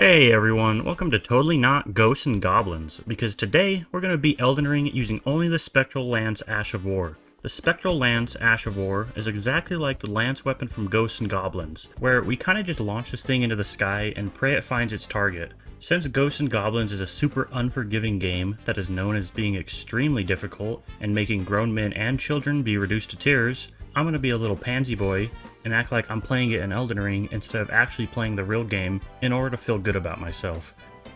Hey everyone, welcome to Totally Not Ghosts and Goblins, because today we're going to beat Elden Ring using only the Spectral Lance Ash of War. The Spectral Lance Ash of War is exactly like the lance weapon from Ghosts and Goblins, where we kind of just launch this thing into the sky and pray it finds its target. Since Ghosts and Goblins is a super unforgiving game that is known as being extremely difficult and making grown men and children be reduced to tears, I'm going to be a little pansy boy and act like I'm playing it in Elden Ring instead of actually playing the real game in order to feel good about myself.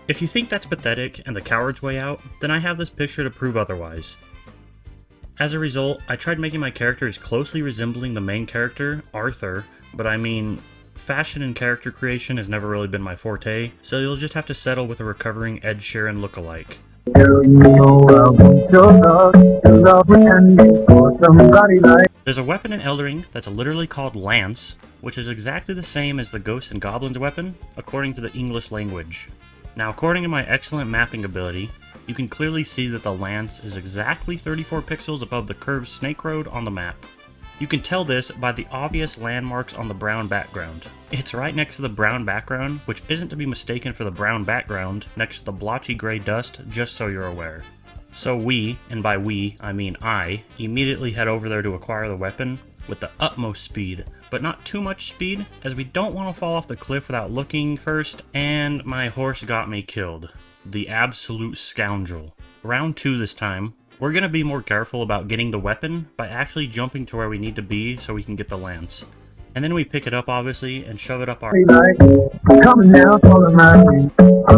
If you think that's pathetic and the coward's way out, then I have this picture to prove otherwise. As a result, I tried making my characters closely resembling the main character, Arthur, but I mean, fashion and character creation has never really been my forte, so you'll just have to settle with a recovering Ed Sheeran lookalike. There's a weapon in Elden Ring that's literally called Lance, which is exactly the same as the Ghosts and Goblins weapon, according to the English language. Now, according to my excellent mapping ability, you can clearly see that the Lance is exactly 34 pixels above the curved Snake Road on the map. You can tell this by the obvious landmarks on the brown background. It's right next to the brown background, which isn't to be mistaken for the brown background next to the blotchy gray dust, just so you're aware. So we, and by we, I mean I, immediately head over there to acquire the weapon with the utmost speed, but not too much speed, as we don't want to fall off the cliff without looking first, and my horse got me killed. The absolute scoundrel. Round 2 this time. We're going to be more careful about getting the weapon by actually jumping to where we need to be so we can get the lance. And then we pick it up, obviously, and shove it up our... In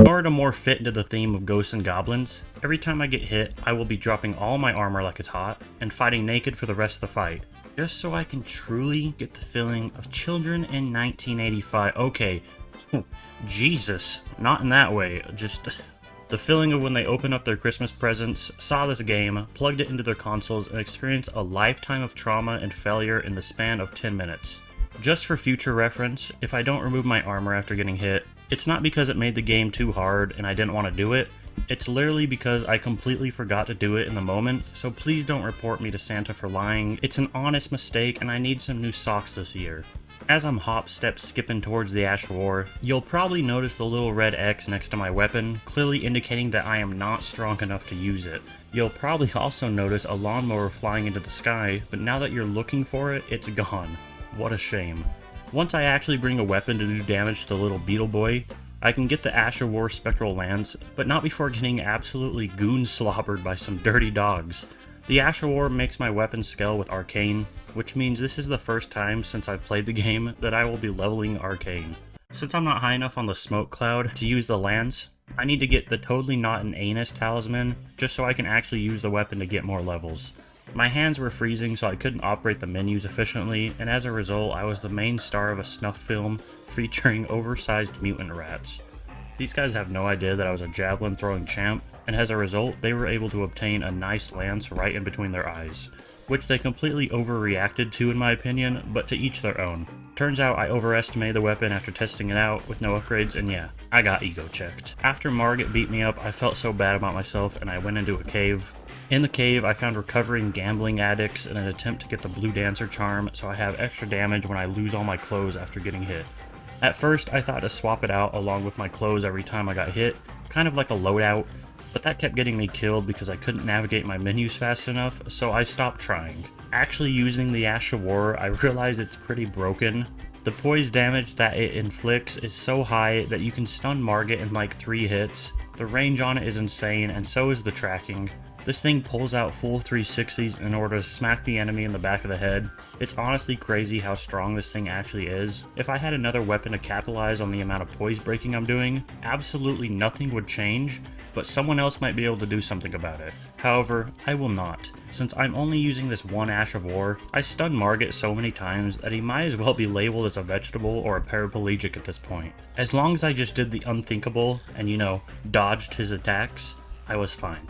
order to more fit into the theme of Ghosts and Goblins, every time I get hit, I will be dropping all my armor like it's hot, and fighting naked for the rest of the fight. Just so I can truly get the feeling of children in 1985. Okay, Jesus, not in that way, just... the feeling of when they opened up their Christmas presents, saw this game, plugged it into their consoles, and experienced a lifetime of trauma and failure in the span of 10 minutes. Just for future reference, if I don't remove my armor after getting hit, it's not because it made the game too hard and I didn't want to do it, it's literally because I completely forgot to do it in the moment, so please don't report me to Santa for lying. It's an honest mistake and I need some new socks this year. As I'm hop-step skipping towards the Ash of War, you'll probably notice the little red X next to my weapon, clearly indicating that I am not strong enough to use it. You'll probably also notice a lawnmower flying into the sky, but now that you're looking for it, it's gone. What a shame. Once I actually bring a weapon to do damage to the little beetle boy, I can get the Ash of War Spectral Lance, but not before getting absolutely goon slobbered by some dirty dogs. The Ash of War makes my weapon scale with Arcane, which means this is the first time since I've played the game that I will be leveling Arcane. Since I'm not high enough on the smoke cloud to use the lance, I need to get the Totally Not an Anus talisman just so I can actually use the weapon to get more levels. My hands were freezing so I couldn't operate the menus efficiently, and as a result I was the main star of a snuff film featuring oversized mutant rats. These guys have no idea that I was a javelin throwing champ, and as a result they were able to obtain a nice lance right in between their eyes, which they completely overreacted to in my opinion, but to each their own. Turns out I overestimated the weapon after testing it out with no upgrades, and yeah, I got ego checked. After Margit beat me up, I felt so bad about myself and I went into a cave. In the cave, I found recovering gambling addicts in an attempt to get the Blue Dancer charm, so I have extra damage when I lose all my clothes after getting hit. At first, I thought to swap it out along with my clothes every time I got hit, kind of like a loadout, but that kept getting me killed because I couldn't navigate my menus fast enough, so I stopped trying. Actually using the Ash of War, I realized it's pretty broken. The poise damage that it inflicts is so high that you can stun Margit in like 3 hits. The range on it is insane, and so is the tracking. This thing pulls out full 360s in order to smack the enemy in the back of the head. It's honestly crazy how strong this thing actually is. If I had another weapon to capitalize on the amount of poise breaking I'm doing, absolutely nothing would change, but someone else might be able to do something about it. However, I will not. Since I'm only using this one Ash of War, I stun Margit so many times that he might as well be labeled as a vegetable or a paraplegic at this point. As long as I just did the unthinkable and, you know, dodged his attacks, I was fine.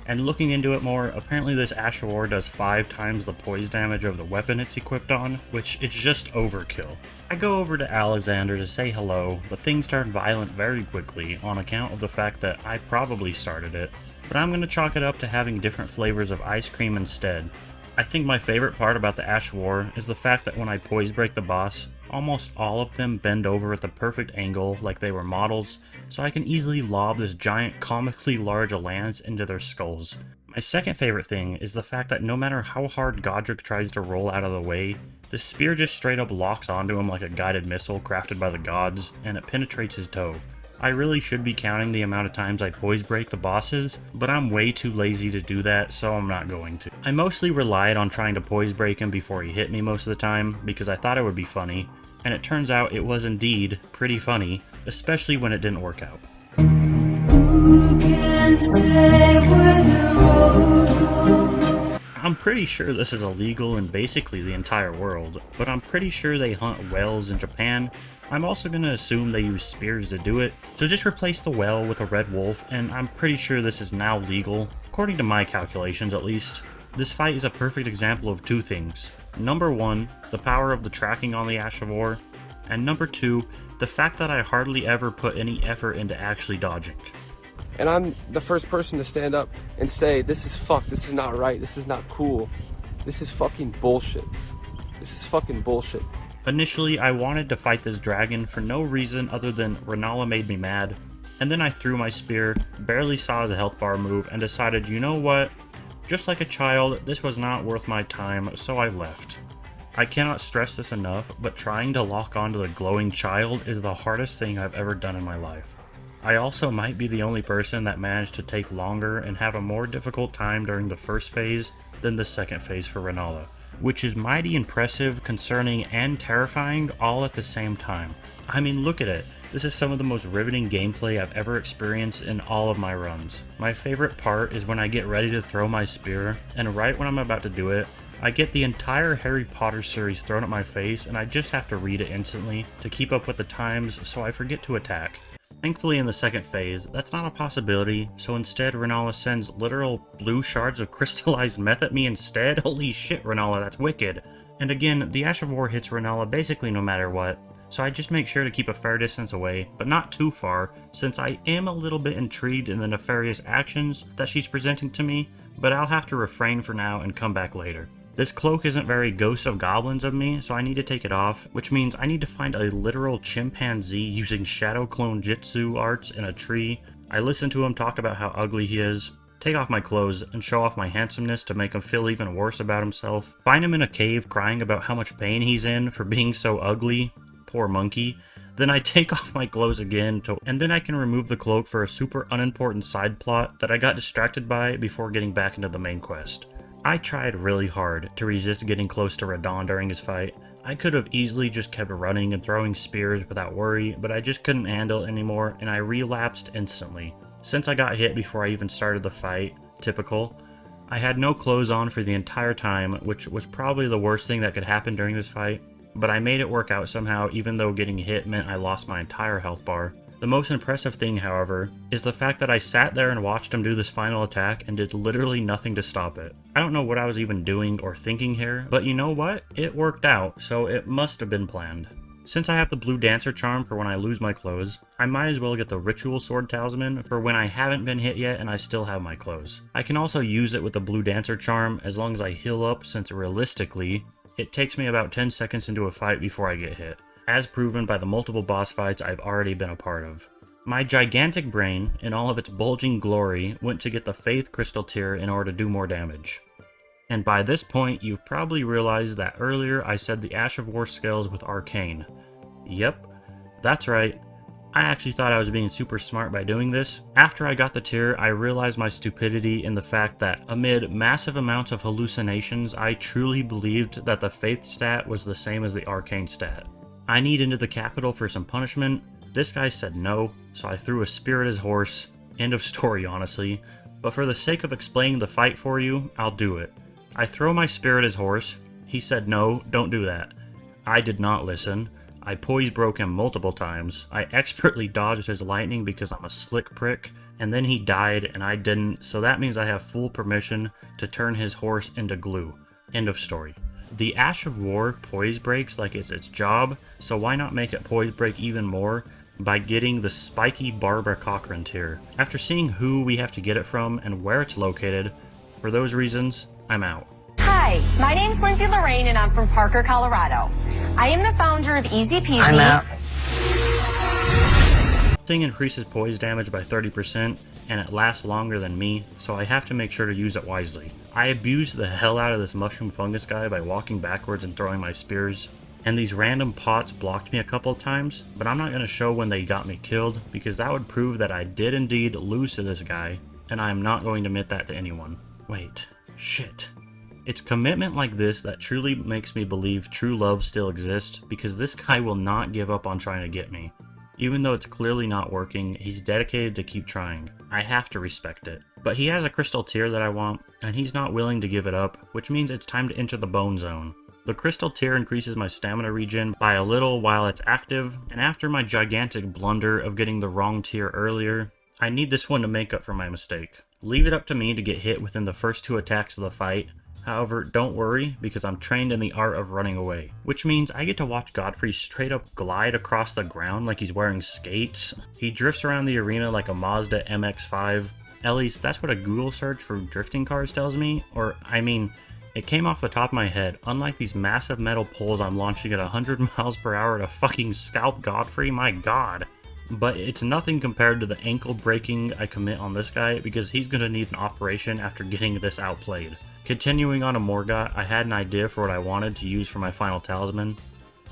And looking into it more, apparently this Ash of War does 5 times the poise damage of the weapon it's equipped on, which is just overkill. I go over to Alexander to say hello, but things turn violent very quickly on account of the fact that I probably started it, but I'm going to chalk it up to having different flavors of ice cream instead. I think my favorite part about the Ash of War is the fact that when I poise break the boss, almost all of them bend over at the perfect angle like they were models, so I can easily lob this giant comically large lance into their skulls. My second favorite thing is the fact that no matter how hard Godric tries to roll out of the way, the spear just straight up locks onto him like a guided missile crafted by the gods, and it penetrates his toe. I really should be counting the amount of times I poise break the bosses, but I'm way too lazy to do that, so I'm not going to. I mostly relied on trying to poise break him before he hit me most of the time, because I thought it would be funny, and it turns out it was indeed pretty funny, especially when it didn't work out. Who can say where the road goes? I'm pretty sure this is illegal in basically the entire world, but I'm pretty sure they hunt whales in Japan. I'm also going to assume they use spears to do it, so just replace the whale with a red wolf, and I'm pretty sure this is now legal, according to my calculations at least. This fight is a perfect example of two things. Number one, the power of the tracking on the Ash of War, and number two, the fact that I hardly ever put any effort into actually dodging. And I'm the first person to stand up and say, this is fucked, this is not right, this is not cool, this is fucking bullshit. This is fucking bullshit. Initially, I wanted to fight this dragon for no reason other than Renala made me mad, and then I threw my spear, barely saw his health bar move, and decided, you know what? Just like a child, this was not worth my time, so I left. I cannot stress this enough, but trying to lock onto the glowing child is the hardest thing I've ever done in my life. I also might be the only person that managed to take longer and have a more difficult time during the first phase than the second phase for Renala, which is mighty impressive, concerning, and terrifying all at the same time. I mean, look at it. This is some of the most riveting gameplay I've ever experienced in all of my runs. My favorite part is when I get ready to throw my spear, and right when I'm about to do it, I get the entire Harry Potter series thrown at my face, and I just have to read it instantly to keep up with the times, so I forget to attack. Thankfully in the second phase, that's not a possibility, so instead Renala sends literal blue shards of crystallized meth at me instead. Holy shit, Renala, that's wicked. And again, the Ash of War hits Renala basically no matter what, so I just make sure to keep a fair distance away, but not too far, since I am a little bit intrigued in the nefarious actions that she's presenting to me, but I'll have to refrain for now and come back later. This cloak isn't very Ghosts of Goblins of me, so I need to take it off, which means I need to find a literal chimpanzee using shadow clone jutsu arts in a tree. I listen to him talk about how ugly he is, take off my clothes, and show off my handsomeness to make him feel even worse about himself. Find him in a cave crying about how much pain he's in for being so ugly. Poor monkey. Then I take off my clothes again, and then I can remove the cloak for a super unimportant side plot that I got distracted by before getting back into the main quest. I tried really hard to resist getting close to Radahn during his fight. I could have easily just kept running and throwing spears without worry, but I just couldn't handle it anymore, and I relapsed instantly. Since I got hit before I even started the fight, typical, I had no clothes on for the entire time, which was probably the worst thing that could happen during this fight, but I made it work out somehow even though getting hit meant I lost my entire health bar. The most impressive thing, however, is the fact that I sat there and watched him do this final attack and did literally nothing to stop it. I don't know what I was even doing or thinking here, but you know what? It worked out, so it must have been planned. Since I have the blue dancer charm for when I lose my clothes, I might as well get the ritual sword talisman for when I haven't been hit yet and I still have my clothes. I can also use it with the blue dancer charm as long as I heal up, since realistically, it takes me about 10 seconds into a fight before I get hit, as proven by the multiple boss fights I've already been a part of. My gigantic brain, in all of its bulging glory, went to get the Faith Crystal tier in order to do more damage. And by this point, you've probably realized that earlier I said the Ash of War scales with Arcane. Yep, that's right. I actually thought I was being super smart by doing this. After I got the tier, I realized my stupidity in the fact that amid massive amounts of hallucinations, I truly believed that the Faith stat was the same as the Arcane stat. I need into the capital for some punishment. This guy said no, so I threw a spear at his horse. End of story, honestly. But for the sake of explaining the fight for you, I'll do it. I throw my spear at his horse. He said no, don't do that. I did not listen. I poise broke him multiple times. I expertly dodged his lightning because I'm a slick prick. And then he died and I didn't, so that means I have full permission to turn his horse into glue. End of story. The Ash of War poise breaks like it's its job, so why not make it poise break even more by getting the spiky Barbara Cochran tier. After seeing who we have to get it from and where it's located, for those reasons, I'm out. Hi. Hi, my name's Lindsay Lorraine and I'm from Parker, Colorado. I am the founder of Easy Peasy. I'm out. This thing increases poise damage by 30%, and it lasts longer than me, so I have to make sure to use it wisely. I abused the hell out of this mushroom fungus guy by walking backwards and throwing my spears, and these random pots blocked me a couple of times, but I'm not going to show when they got me killed, because that would prove that I did indeed lose to this guy, and I am not going to admit that to anyone. Wait. Shit. It's commitment like this that truly makes me believe true love still exists, because this guy will not give up on trying to get me. Even though it's clearly not working, he's dedicated to keep trying. I have to respect it. But he has a crystal tier that I want, and he's not willing to give it up, which means it's time to enter the bone zone. The crystal tier increases my stamina regen by a little while it's active, and after my gigantic blunder of getting the wrong tier earlier, I need this one to make up for my mistake. Leave it up to me to get hit within the first 2 attacks of the fight. However, don't worry, because I'm trained in the art of running away. Which means I get to watch Godfrey straight up glide across the ground like he's wearing skates. He drifts around the arena like a Mazda MX-5. At least that's what a Google search for drifting cars tells me. Or, I mean, it came off the top of my head. Unlike these massive metal poles I'm launching at 100 miles per hour to fucking scalp Godfrey, my god. But it's nothing compared to the ankle breaking I commit on this guy, because he's gonna need an operation after getting this outplayed. Continuing on to Morgott, I had an idea for what I wanted to use for my final talisman,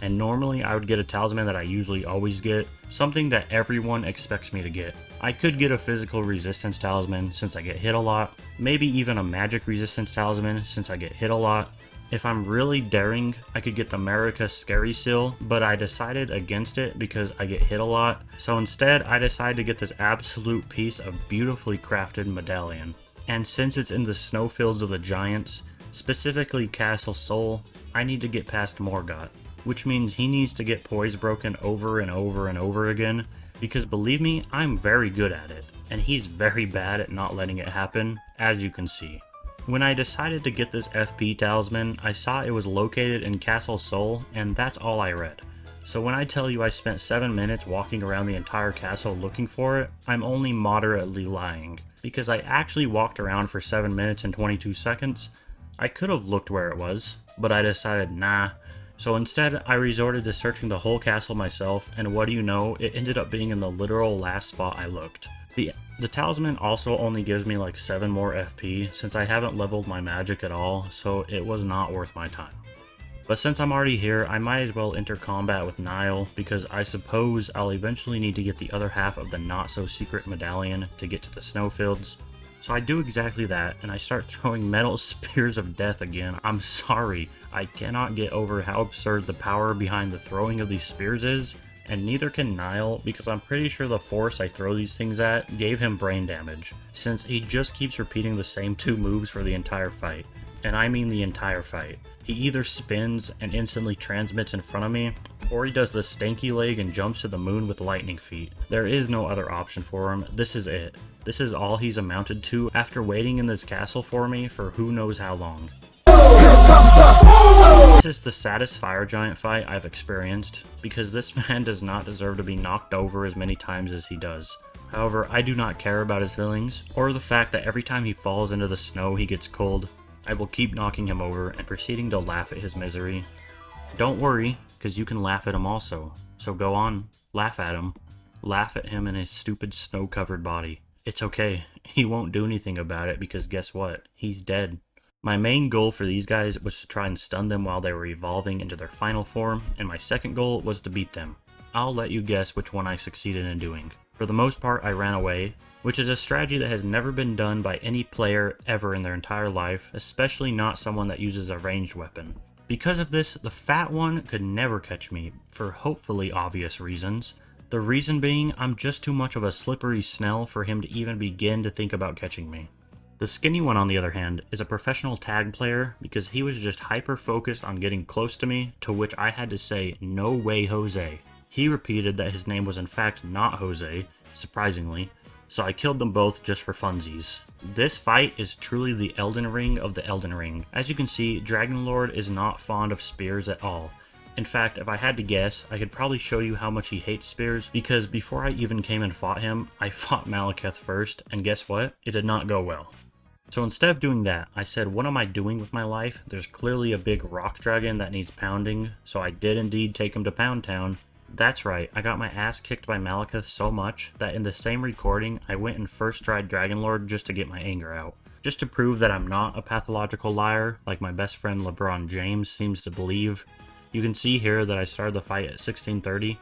and normally I would get a talisman that I usually always get, something that everyone expects me to get. I could get a physical resistance talisman since I get hit a lot, maybe even a magic resistance talisman since I get hit a lot. If I'm really daring, I could get the America Scary Seal, but I decided against it because I get hit a lot, so instead I decided to get this absolute piece of beautifully crafted medallion. And since it's in the snowfields of the giants, specifically Castle Sol, I need to get past Morgott, which means he needs to get Poise broken over and over and over again, because believe me, I'm very good at it, and he's very bad at not letting it happen, as you can see. When I decided to get this FP talisman, I saw it was located in Castle Sol, and that's all I read. So when I tell you I spent 7 minutes walking around the entire castle looking for it, I'm only moderately lying, because I actually walked around for 7 minutes and 22 seconds. I could have looked where it was, but I decided nah. So instead, I resorted to searching the whole castle myself, and what do you know, it ended up being in the literal last spot I looked. The talisman also only gives me like 7 more FP, since I haven't leveled my magic at all, so it was not worth my time. But since I'm already here, I might as well enter combat with Niall, because I suppose I'll eventually need to get the other half of the not-so-secret medallion to get to the snowfields. So I do exactly that, and I start throwing metal spears of death again. I'm sorry, I cannot get over how absurd the power behind the throwing of these spears is, and neither can Niall, because I'm pretty sure the force I throw these things at gave him brain damage, since he just keeps repeating the same 2 moves for the entire fight. And I mean the entire fight. He either spins and instantly transmits in front of me, or he does the stanky leg and jumps to the moon with lightning feet. There is no other option for him. This is it. This is all he's amounted to after waiting in this castle for me for who knows how long. This is the saddest fire giant fight I've experienced, because this man does not deserve to be knocked over as many times as he does. However, I do not care about his feelings, or the fact that every time he falls into the snow he gets cold. I will keep knocking him over and proceeding to laugh at his misery. Don't worry, because you can laugh at him also. So go on, laugh at him. Laugh at him and his stupid snow-covered body. It's okay, he won't do anything about it because guess what? He's dead. My main goal for these guys was to try and stun them while they were evolving into their final form, and my second goal was to beat them. I'll let you guess which one I succeeded in doing. For the most part, I ran away, which is a strategy that has never been done by any player ever in their entire life, especially not someone that uses a ranged weapon. Because of this, the fat one could never catch me, for hopefully obvious reasons. The reason being, I'm just too much of a slippery Snell for him to even begin to think about catching me. The skinny one, on the other hand, is a professional tag player because he was just hyper-focused on getting close to me, to which I had to say, "No way, Jose." He repeated that his name was in fact not Jose, surprisingly, so I killed them both just for funsies. This fight is truly the Elden Ring of the Elden Ring. As you can see, Dragonlord is not fond of spears at all. In fact, if I had to guess, I could probably show you how much he hates spears, because before I even came and fought him, I fought Malekith first, and guess what? It did not go well. So instead of doing that, I said, what am I doing with my life? There's clearly a big rock dragon that needs pounding, so I did indeed take him to Pound Town. That's right, I got my ass kicked by Malekith so much that in the same recording, I went and first tried Dragonlord just to get my anger out. Just to prove that I'm not a pathological liar, like my best friend LeBron James seems to believe. You can see here that I started the fight at 16:30.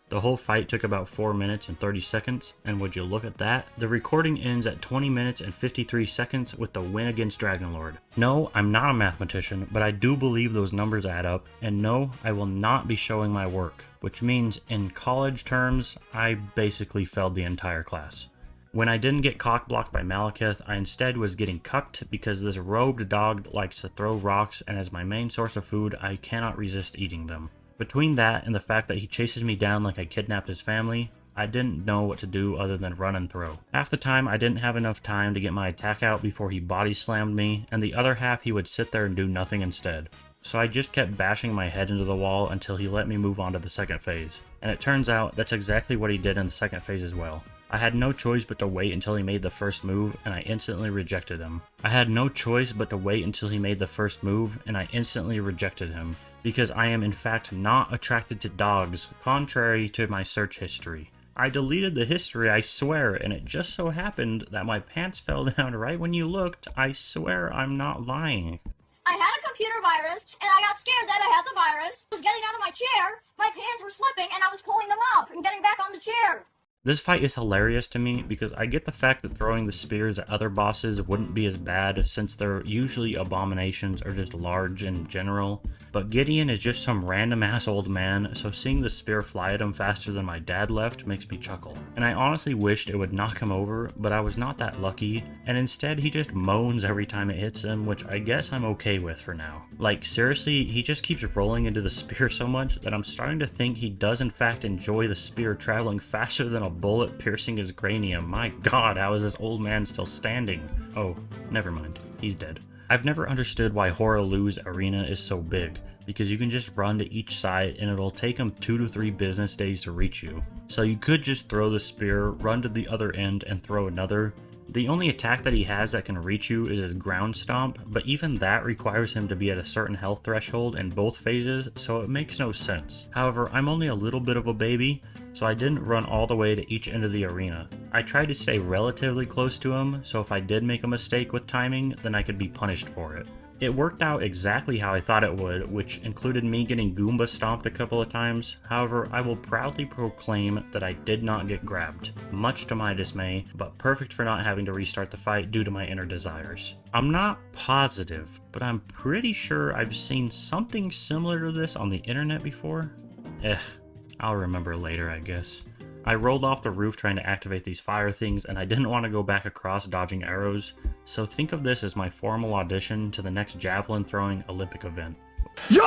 The whole fight took about 4 minutes and 30 seconds, and would you look at that, the recording ends at 20 minutes and 53 seconds with the win against Dragonlord. No, I'm not a mathematician, but I do believe those numbers add up, and no, I will not be showing my work, which means in college terms, I basically failed the entire class. When I didn't get cock-blocked by Malekith, I instead was getting cucked because this robed dog likes to throw rocks, and as my main source of food, I cannot resist eating them. Between that and the fact that he chases me down like I kidnapped his family, I didn't know what to do other than run and throw. Half the time I didn't have enough time to get my attack out before he body slammed me, and the other half he would sit there and do nothing instead. So I just kept bashing my head into the wall until he let me move on to the second phase. And it turns out that's exactly what he did in the second phase as well. I had no choice but to wait until he made the first move, and I instantly rejected him. Because I am in fact not attracted to dogs, contrary to my search history. I deleted the history, I swear, and it just so happened that my pants fell down right when you looked. I swear I'm not lying. I had a computer virus, and I got scared that I had the virus. I was getting out of my chair, my pants were slipping, and I was pulling them up and getting back on the chair. This fight is hilarious to me because I get the fact that throwing the spears at other bosses wouldn't be as bad since they're usually abominations or just large in general, but Gideon is just some random ass old man, so seeing the spear fly at him faster than my dad left makes me chuckle. And I honestly wished it would knock him over, but I was not that lucky, and instead he just moans every time it hits him, which I guess I'm okay with for now. Like seriously, he just keeps rolling into the spear so much that I'm starting to think he does in fact enjoy the spear traveling faster than a bullet piercing his cranium. My god, how is this old man still standing? Oh, never mind. He's dead. I've never understood why Hoaraloo's arena is so big, because you can just run to each side and it'll take him 2 to 3 business days to reach you. So you could just throw the spear, run to the other end, and throw another. The only attack that he has that can reach you is his ground stomp, but even that requires him to be at a certain health threshold in both phases, so it makes no sense. However, I'm only a little bit of a baby, so I didn't run all the way to each end of the arena. I tried to stay relatively close to him, so if I did make a mistake with timing, then I could be punished for it. It worked out exactly how I thought it would, which included me getting Goomba stomped a couple of times. However, I will proudly proclaim that I did not get grabbed, much to my dismay, but perfect for not having to restart the fight due to my inner desires. I'm not positive, but I'm pretty sure I've seen something similar to this on the internet before. I'll remember later, I guess. I rolled off the roof trying to activate these fire things, and I didn't want to go back across dodging arrows, so think of this as my formal audition to the next javelin throwing Olympic event. Yo!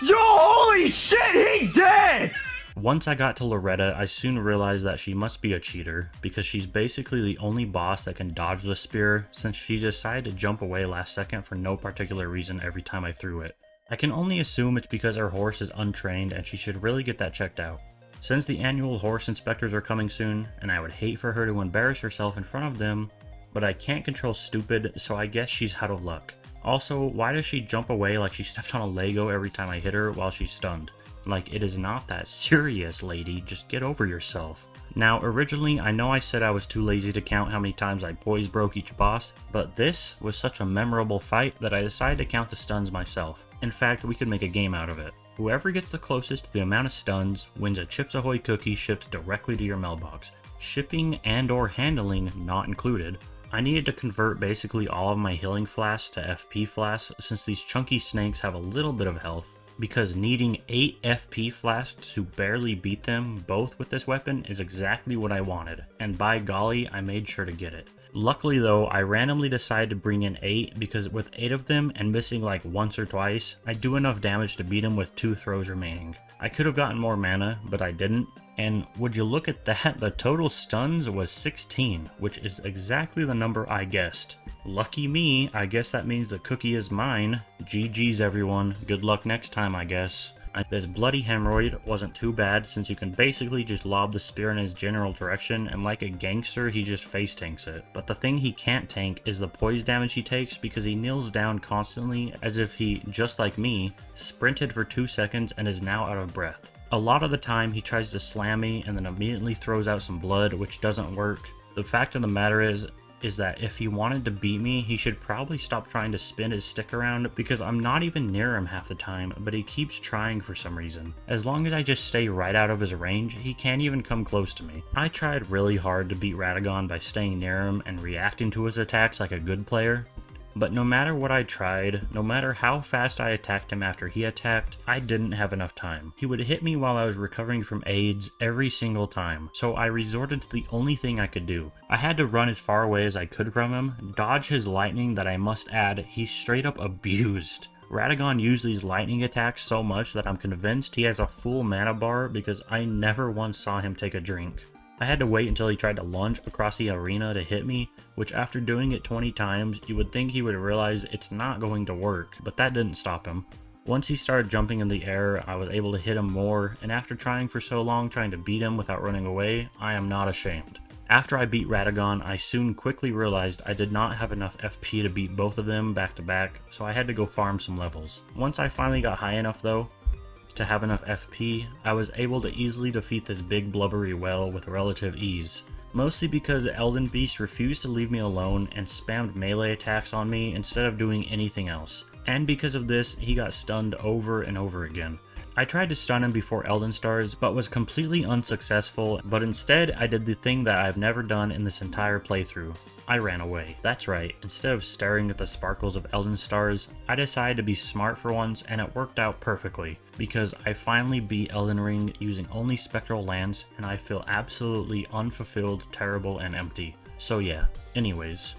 Holy shit, he dead! Once I got to Loretta, I soon realized that she must be a cheater, because she's basically the only boss that can dodge the spear, since she decided to jump away last second for no particular reason every time I threw it. I can only assume it's because her horse is untrained and she should really get that checked out. Since the annual horse inspectors are coming soon, and I would hate for her to embarrass herself in front of them, but I can't control stupid, so I guess she's out of luck. Also, why does she jump away like she stepped on a Lego every time I hit her while she's stunned? Like, it is not that serious, lady, just get over yourself. Now, originally, I know I said I was too lazy to count how many times I poise broke each boss, but this was such a memorable fight that I decided to count the stuns myself. In fact, we could make a game out of it. Whoever gets the closest to the amount of stuns wins a Chips Ahoy cookie shipped directly to your mailbox. Shipping and or handling not included. I needed to convert basically all of my healing flasks to FP flasks since these chunky snakes have a little bit of health, because needing 8 FP flasks to barely beat them both with this weapon is exactly what I wanted, and by golly, I made sure to get it. Luckily though, I randomly decided to bring in 8 because with 8 of them and missing like once or twice, I do enough damage to beat him with 2 throws remaining. I could have gotten more mana, but I didn't, and would you look at that, the total stuns was 16, which is exactly the number I guessed. Lucky me, I guess that means the cookie is mine. GG's everyone, good luck next time I guess. This bloody hemorrhoid wasn't too bad since you can basically just lob the spear in his general direction and like a gangster he just face tanks it. But the thing he can't tank is the poise damage he takes because he kneels down constantly as if he, just like me, sprinted for 2 seconds and is now out of breath. A lot of the time he tries to slam me and then immediately throws out some blood, which doesn't work. The fact of the matter is that if he wanted to beat me, he should probably stop trying to spin his stick around because I'm not even near him half the time, but he keeps trying for some reason. As long as I just stay right out of his range, he can't even come close to me. I tried really hard to beat Radagon by staying near him and reacting to his attacks like a good player, but no matter what I tried, no matter how fast I attacked him after he attacked, I didn't have enough time. He would hit me while I was recovering from AIDS every single time, so I resorted to the only thing I could do. I had to run as far away as I could from him, dodge his lightning that I must add, he straight up abused. Radagon used these lightning attacks so much that I'm convinced he has a full mana bar because I never once saw him take a drink. I had to wait until he tried to lunge across the arena to hit me, which after doing it 20 times, you would think he would realize it's not going to work, but that didn't stop him. Once he started jumping in the air, I was able to hit him more, and after trying for so long trying to beat him without running away, I am not ashamed. After I beat Radagon, I soon quickly realized I did not have enough FP to beat both of them back to back, so I had to go farm some levels. Once I finally got high enough though, to have enough FP, I was able to easily defeat this big blubbery whale with relative ease. Mostly because the Elden Beast refused to leave me alone and spammed melee attacks on me instead of doing anything else. And because of this, he got stunned over and over again. I tried to stun him before Elden Stars, but was completely unsuccessful, but instead I did the thing that I've never done in this entire playthrough. I ran away. That's right, instead of staring at the sparkles of Elden Stars, I decided to be smart for once and it worked out perfectly, because I finally beat Elden Ring using only Spectral lands and I feel absolutely unfulfilled, terrible, and empty. So yeah, anyways.